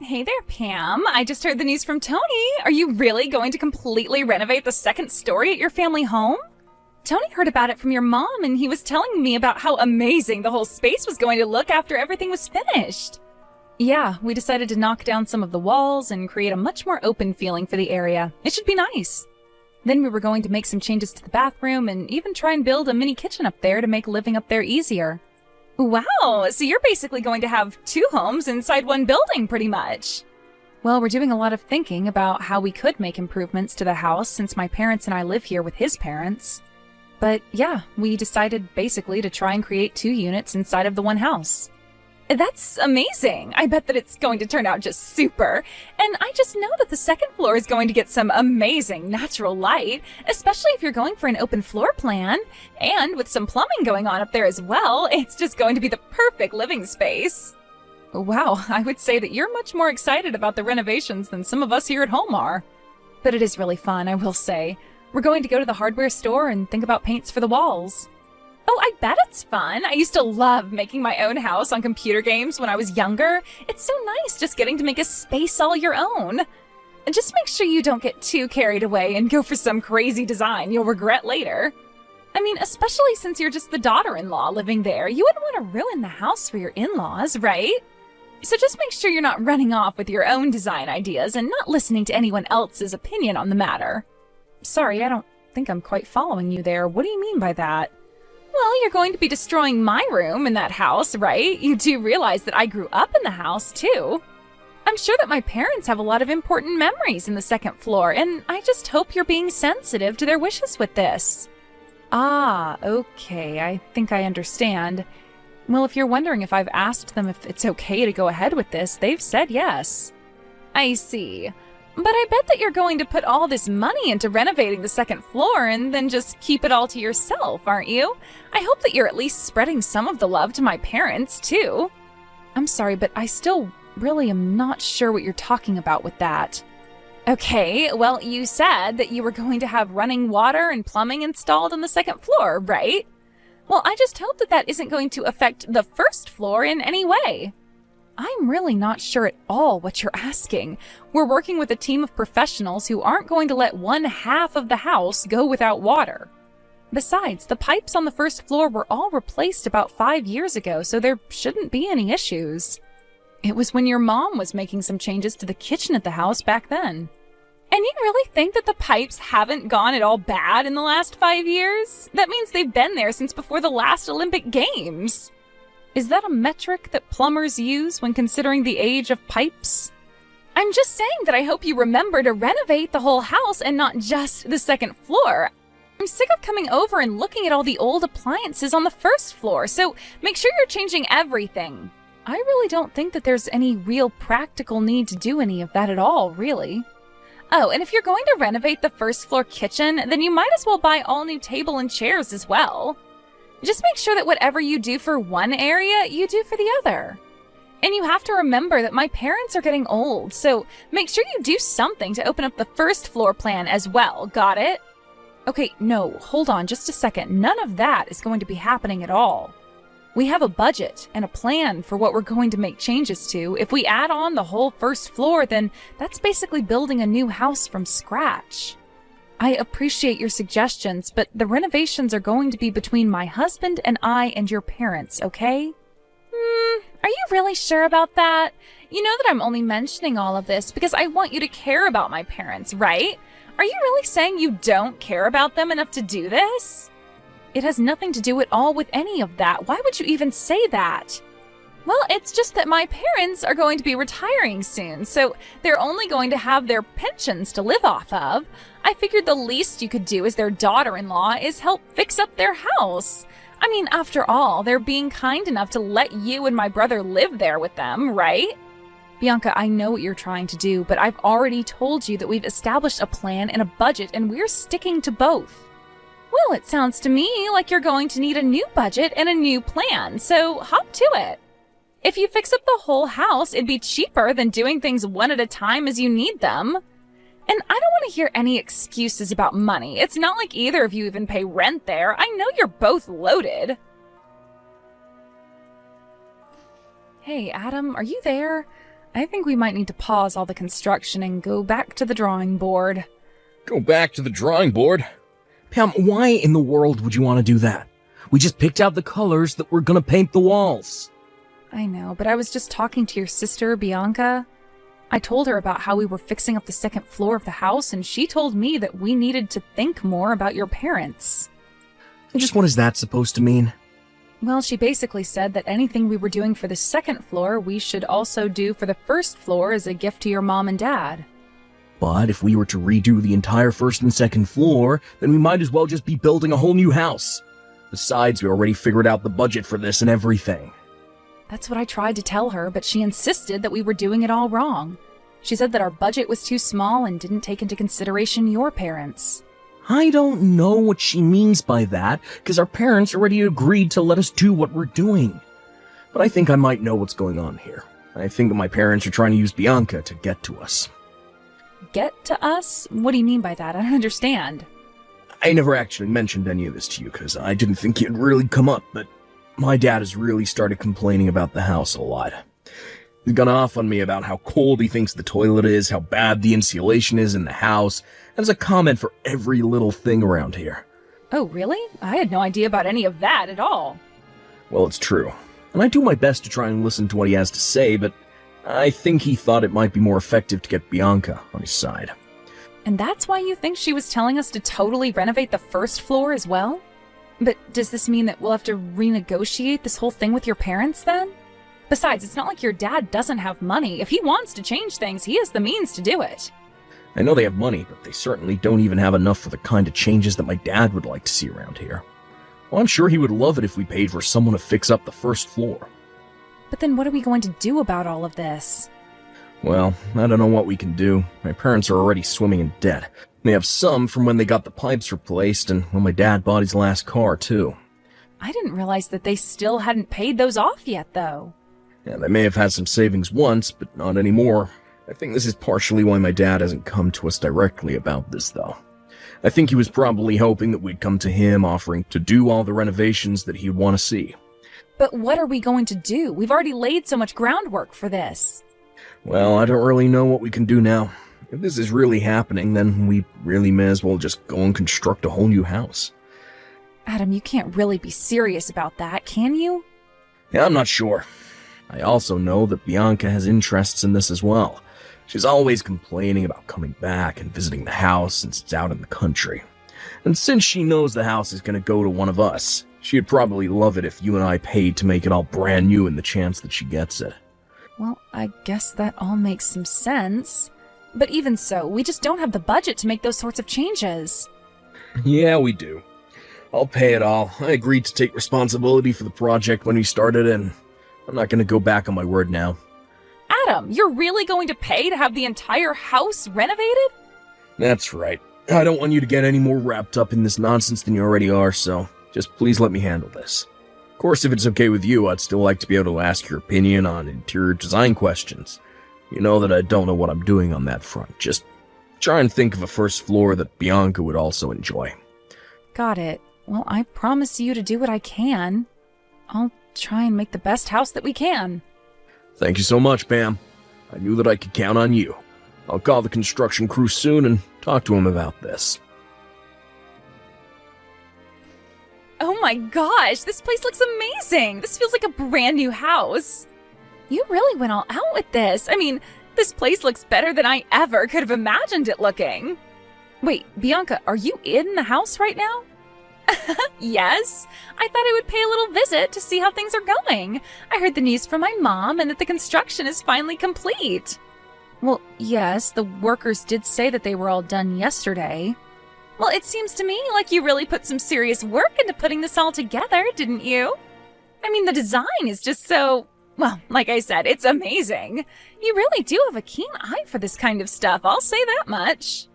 Hey there, Pam. I just heard the news from Tony. Are you really going to completely renovate the second story at your family home? Tony heard about it from your mom, and he was telling me about how amazing the whole space was going to look after everything was finished. Yeah, we decided to knock down some of the walls and create a much more open feeling for the area. It should be nice. Then we were going to make some changes to the bathroom and even try and build a mini kitchen up there to make living up there easier. Wow, so you're basically going to have two homes inside one building, pretty much. Well, we're doing a lot of thinking about how we could make improvements to the house since my parents and I live here with his parents. But yeah, we decided basically to try and create two units inside of the one house. That's amazing. I bet that it's going to turn out just super. And I just know that the second floor is going to get some amazing natural light, especially if you're going for an open floor plan. And with some plumbing going on up there as well, it's just going to be the perfect living space. Wow, I would say that you're much more excited about the renovations than some of us here at home are. But it is really fun, I will say. We're going to go to the hardware store and think about paints for the walls. Oh, I bet it's fun. I used to love making my own house on computer games when I was younger. It's so nice just getting to make a space all your own. And just make sure you don't get too carried away and go for some crazy design you'll regret later. I mean, especially since you're just the daughter-in-law living there, you wouldn't want to ruin the house for your in-laws, right? So just make sure you're not running off with your own design ideas and not listening to anyone else's opinion on the matter. Sorry, I don't think I'm quite following you there. What do you mean by that? Well, you're going to be destroying my room in that house, right? You do realize that I grew up in the house, too. I'm sure that my parents have a lot of important memories in the second floor, and I just hope you're being sensitive to their wishes with this. Ah, okay, I think I understand. Well, if you're wondering if I've asked them if it's okay to go ahead with this, they've said yes. I see. But I bet that you're going to put all this money into renovating the second floor and then just keep it all to yourself, aren't you? I hope that you're at least spreading some of the love to my parents, too. I'm sorry, but I still really am not sure what you're talking about with that. Okay, well, you said that you were going to have running water and plumbing installed on the second floor, right? Well, I just hope that that isn't going to affect the first floor in any way. I'm really not sure at all what you're asking. We're working with a team of professionals who aren't going to let one half of the house go without water. Besides, the pipes on the first floor were all replaced about 5 years ago, so there shouldn't be any issues. It was when your mom was making some changes to the kitchen at the house back then. And you really think that the pipes haven't gone at all bad in the last 5 years? That means they've been there since before the last Olympic Games. Is that a metric that plumbers use when considering the age of pipes? I'm just saying that I hope you remember to renovate the whole house and not just the second floor. I'm sick of coming over and looking at all the old appliances on the first floor, so make sure you're changing everything. I really don't think that there's any real practical need to do any of that at all, really. Oh, and if you're going to renovate the first floor kitchen, then you might as well buy all new table and chairs as well. Just make sure that whatever you do for one area, you do for the other. And you have to remember that my parents are getting old, so make sure you do something to open up the first floor plan as well, got it? Okay, no, hold on just a second. None of that is going to be happening at all. We have a budget and a plan for what we're going to make changes to. If we add on the whole first floor, then that's basically building a new house from scratch. I appreciate your suggestions, but the renovations are going to be between my husband and I and your parents, okay? Are you really sure about that? You know that I'm only mentioning all of this because I want you to care about my parents, right? Are you really saying you don't care about them enough to do this? It has nothing to do at all with any of that. Why would you even say that? Well, it's just that my parents are going to be retiring soon, so they're only going to have their pensions to live off of. I figured the least you could do as their daughter-in-law is help fix up their house. I mean, after all, they're being kind enough to let you and my brother live there with them, right? Bianca, I know what you're trying to do, but I've already told you that we've established a plan and a budget, and we're sticking to both. Well, it sounds to me like you're going to need a new budget and a new plan, so hop to it. If you fix up the whole house, it'd be cheaper than doing things one at a time as you need them. And I don't want to hear any excuses about money. It's not like either of you even pay rent there. I know you're both loaded. Hey, Adam, are you there? I think we might need to pause all the construction and go back to the drawing board. Go back to the drawing board? Pam, why in the world would you want to do that? We just picked out the colors that we're gonna paint the walls. I know, but I was just talking to your sister, Bianca. I told her about how we were fixing up the second floor of the house, and she told me that we needed to think more about your parents. And just what is that supposed to mean? Well, she basically said that anything we were doing for the second floor, we should also do for the first floor as a gift to your mom and dad. But if we were to redo the entire first and second floor, then we might as well just be building a whole new house. Besides, we already figured out the budget for this and everything. That's what I tried to tell her, but she insisted that we were doing it all wrong. She said that our budget was too small and didn't take into consideration your parents. I don't know what she means by that, because our parents already agreed to let us do what we're doing. But I think I might know what's going on here. I think that my parents are trying to use Bianca to get to us. Get to us? What do you mean by that? I don't understand. I never actually mentioned any of this to you, because I didn't think it'd really come up, but my dad has really started complaining about the house a lot. He's gone off on me about how cold he thinks the toilet is, how bad the insulation is in the house, and has a comment for every little thing around here. Oh, really? I had no idea about any of that at all. Well, it's true. And I do my best to try and listen to what he has to say, but I think he thought it might be more effective to get Bianca on his side. And that's why you think she was telling us to totally renovate the first floor as well? But does this mean that we'll have to renegotiate this whole thing with your parents then? Besides, it's not like your dad doesn't have money. If he wants to change things, he has the means to do it. I know they have money, but they certainly don't even have enough for the kind of changes that my dad would like to see around here. Well, I'm sure he would love it if we paid for someone to fix up the first floor. But then what are we going to do about all of this? Well, I don't know what we can do. My parents are already swimming in debt. They have some from when they got the pipes replaced and when my dad bought his last car, too. I didn't realize that they still hadn't paid those off yet, though. Yeah, they may have had some savings once, but not anymore. I think this is partially why my dad hasn't come to us directly about this, though. I think he was probably hoping that we'd come to him offering to do all the renovations that he'd want to see. But what are we going to do? We've already laid so much groundwork for this. Well, I don't really know what we can do now. If this is really happening, then we really may as well just go and construct a whole new house. Adam, you can't really be serious about that, can you? Yeah, I'm not sure. I also know that Bianca has interests in this as well. She's always complaining about coming back and visiting the house since it's out in the country. And since she knows the house is going to go to one of us, she'd probably love it if you and I paid to make it all brand new in the chance that she gets it. Well, I guess that all makes some sense. But even so, we just don't have the budget to make those sorts of changes. Yeah, we do. I'll pay it all. I agreed to take responsibility for the project when we started, and I'm not going to go back on my word now. Adam, you're really going to pay to have the entire house renovated? That's right. I don't want you to get any more wrapped up in this nonsense than you already are, so just please let me handle this. Of course, if it's okay with you, I'd still like to be able to ask your opinion on interior design questions. You know that I don't know what I'm doing on that front. Just try and think of a first floor that Bianca would also enjoy. Got it. Well, I promise you to do what I can. I'll try and make the best house that we can. Thank you so much, Pam. I knew that I could count on you. I'll call the construction crew soon and talk to him about this. Oh my gosh, this place looks amazing! This feels like a brand new house. You really went all out with this. I mean, this place looks better than I ever could have imagined it looking. Wait, Bianca, are you in the house right now? Yes, I thought I would pay a little visit to see how things are going. I heard the news from my mom and that the construction is finally complete. Well, yes, the workers did say that they were all done yesterday. Well, it seems to me like you really put some serious work into putting this all together, didn't you? I mean, the design is just so, well, like I said, it's amazing. You really do have a keen eye for this kind of stuff, I'll say that much.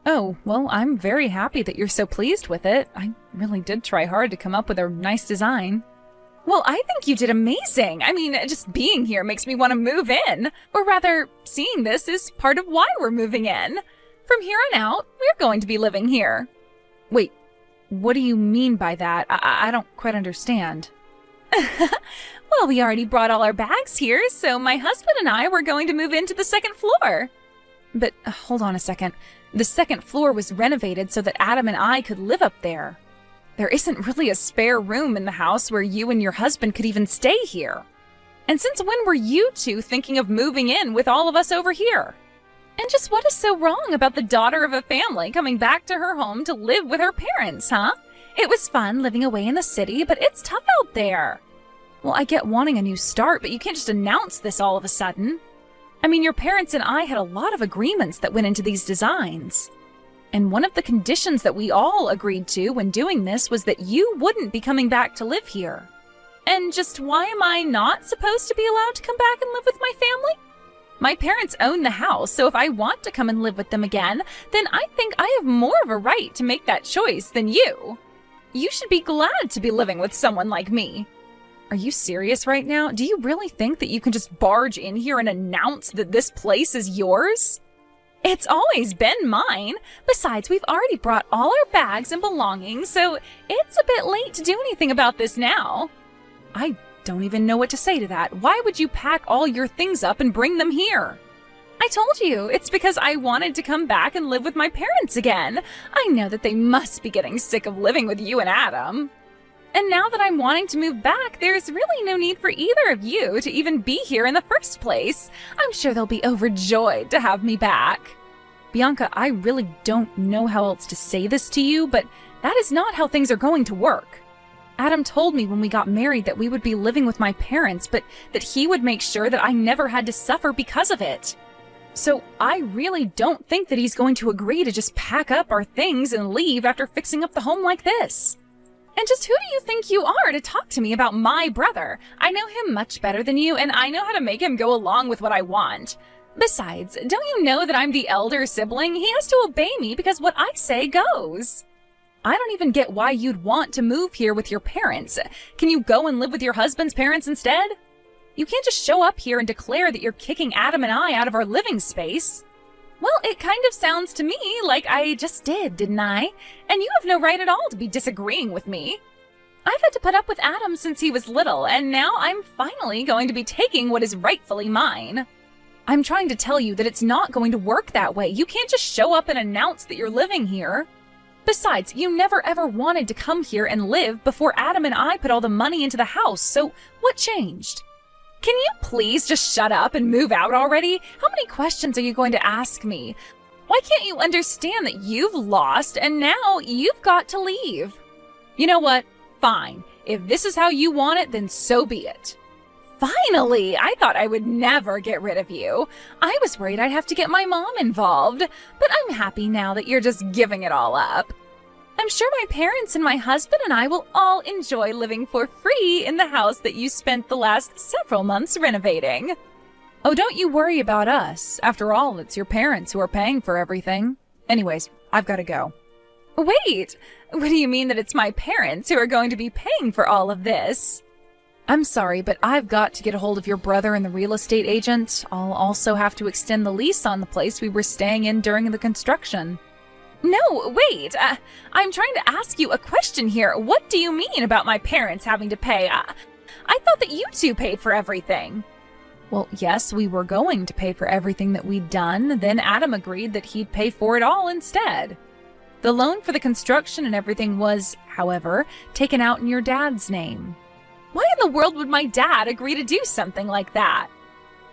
Oh, well, I'm very happy that you're so pleased with it. I really did try hard to come up with a nice design. Well, I think you did amazing. I mean, just being here makes me want to move in. Or rather, seeing this is part of why we're moving in. From here on out, we're going to be living here. Wait, what do you mean by that? I don't quite understand. Well, Well, we already brought all our bags here, so my husband and I were going to move into the second floor. But hold on a second. The second floor was renovated so that Adam and I could live up there. There isn't really a spare room in the house where you and your husband could even stay here. And since when were you two thinking of moving in with all of us over here? And just what is so wrong about the daughter of a family coming back to her home to live with her parents, huh? It was fun living away in the city, but it's tough out there. Well, I get wanting a new start, but you can't just announce this all of a sudden. I mean, your parents and I had a lot of agreements that went into these designs. And one of the conditions that we all agreed to when doing this was that you wouldn't be coming back to live here. And just why am I not supposed to be allowed to come back and live with my family? My parents own the house, so if I want to come and live with them again, then I think I have more of a right to make that choice than you. You should be glad to be living with someone like me. Are you serious right now? Do you really think that you can just barge in here and announce that this place is yours? It's always been mine. Besides, we've already brought all our bags and belongings, so it's a bit late to do anything about this now. I don't even know what to say to that. Why would you pack all your things up and bring them here? I told you, it's because I wanted to come back and live with my parents again. I know that they must be getting sick of living with you and Adam. And now that I'm wanting to move back, there's really no need for either of you to even be here in the first place. I'm sure they'll be overjoyed to have me back. Bianca, I really don't know how else to say this to you, but that is not how things are going to work. Adam told me when we got married that we would be living with my parents, but that he would make sure that I never had to suffer because of it. So I really don't think that he's going to agree to just pack up our things and leave after fixing up the home like this. And just who do you think you are to talk to me about my brother? I know him much better than you, and I know how to make him go along with what I want. Besides, don't you know that I'm the elder sibling? He has to obey me because what I say goes. I don't even get why you'd want to move here with your parents. Can you go and live with your husband's parents instead? You can't just show up here and declare that you're kicking Adam and I out of our living space. Well, it kind of sounds to me like I just did, didn't I? And you have no right at all to be disagreeing with me. I've had to put up with Adam since he was little, and now I'm finally going to be taking what is rightfully mine. I'm trying to tell you that it's not going to work that way. You can't just show up and announce that you're living here. Besides, you never ever wanted to come here and live before Adam and I put all the money into the house, so what changed? Can you please just shut up and move out already? How many questions are you going to ask me? Why can't you understand that you've lost and now you've got to leave? You know what? Fine. If this is how you want it, then so be it. Finally! I thought I would never get rid of you. I was worried I'd have to get my mom involved, but I'm happy now that you're just giving it all up. I'm sure my parents and my husband and I will all enjoy living for free in the house that you spent the last several months renovating. Oh, don't you worry about us. After all, it's your parents who are paying for everything. Anyways, I've got to go. Wait! What do you mean that it's my parents who are going to be paying for all of this? I'm sorry, but I've got to get a hold of your brother and the real estate agent. I'll also have to extend the lease on the place we were staying in during the construction. No, wait. I'm trying to ask you a question here. What do you mean about my parents having to pay? I thought that you two paid for everything. Well, yes, we were going to pay for everything that we'd done. Then Adam agreed that he'd pay for it all instead. The loan for the construction and everything was, however, taken out in your dad's name. Why in the world would my dad agree to do something like that?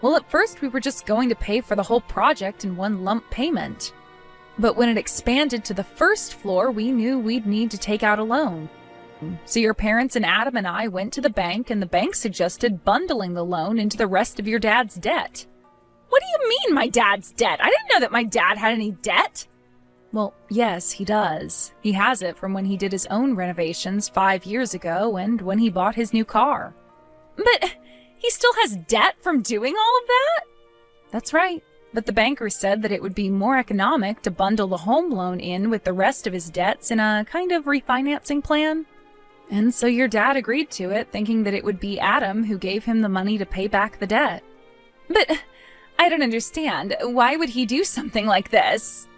Well, at first we were just going to pay for the whole project in one lump payment. But when it expanded to the first floor, we knew we'd need to take out a loan. So your parents and Adam and I went to the bank, and the bank suggested bundling the loan into the rest of your dad's debt. What do you mean, my dad's debt? I didn't know that my dad had any debt. Well, yes, he does. He has it from when he did his own renovations 5 years ago and when he bought his new car. But he still has debt from doing all of that? That's right. But the banker said that it would be more economic to bundle the home loan in with the rest of his debts in a kind of refinancing plan. And so your dad agreed to it, thinking that it would be Adam who gave him the money to pay back the debt. But I don't understand. Why would he do something like this?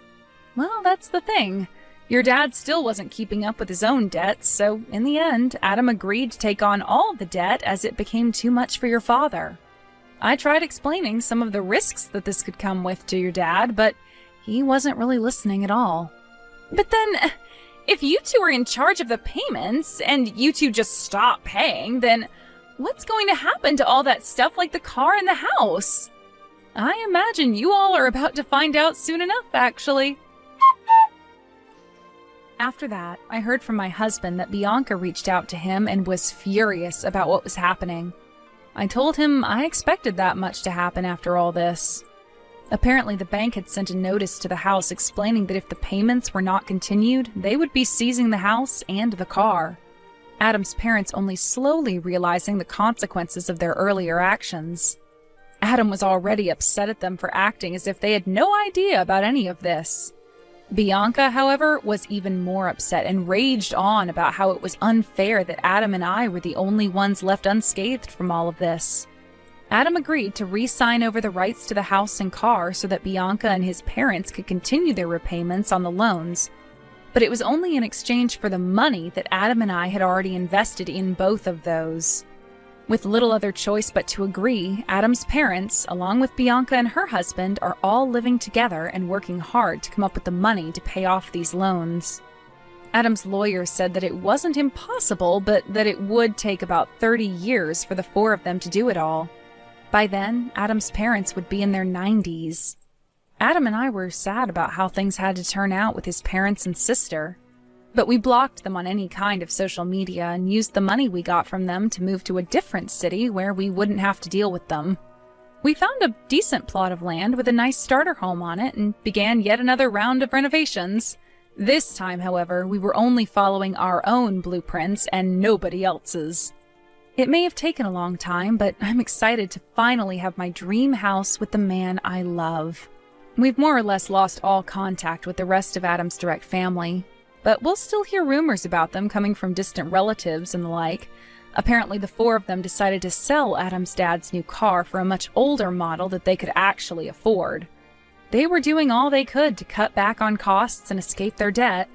Well, that's the thing. Your dad still wasn't keeping up with his own debts, so in the end, Adam agreed to take on all the debt as it became too much for your father. I tried explaining some of the risks that this could come with to your dad, but he wasn't really listening at all. But then, if you two are in charge of the payments and you two just stop paying, then what's going to happen to all that stuff like the car and the house? I imagine you all are about to find out soon enough, actually. After that, I heard from my husband that Bianca reached out to him and was furious about what was happening. I told him I expected that much to happen after all this. Apparently, the bank had sent a notice to the house explaining that if the payments were not continued, they would be seizing the house and the car. Adam's parents only slowly realizing the consequences of their earlier actions. Adam was already upset at them for acting as if they had no idea about any of this. Bianca, however, was even more upset and raged on about how it was unfair that Adam and I were the only ones left unscathed from all of this. Adam agreed to re-sign over the rights to the house and car so that Bianca and his parents could continue their repayments on the loans. But it was only in exchange for the money that Adam and I had already invested in both of those. With little other choice but to agree, Adam's parents, along with Bianca and her husband, are all living together and working hard to come up with the money to pay off these loans. Adam's lawyer said that it wasn't impossible, but that it would take about 30 years for the four of them to do it all. By then, Adam's parents would be in their 90s. Adam and I were sad about how things had to turn out with his parents and sister. But we blocked them on any kind of social media and used the money we got from them to move to a different city where we wouldn't have to deal with them. We found a decent plot of land with a nice starter home on it and began yet another round of renovations. This time, however, we were only following our own blueprints and nobody else's. It may have taken a long time, but I'm excited to finally have my dream house with the man I love. We've more or less lost all contact with the rest of Adam's direct family, but we'll still hear rumors about them coming from distant relatives and the like. Apparently the four of them decided to sell Adam's dad's new car for a much older model that they could actually afford. They were doing all they could to cut back on costs and escape their debt.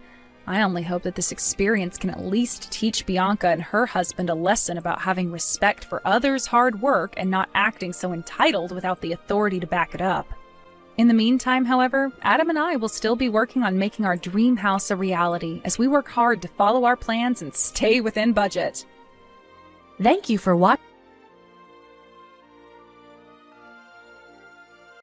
I only hope that this experience can at least teach Bianca and her husband a lesson about having respect for others' hard work and not acting so entitled without the authority to back it up. In the meantime, however, Adam and I will still be working on making our dream house a reality as we work hard to follow our plans and stay within budget. Thank you for watching.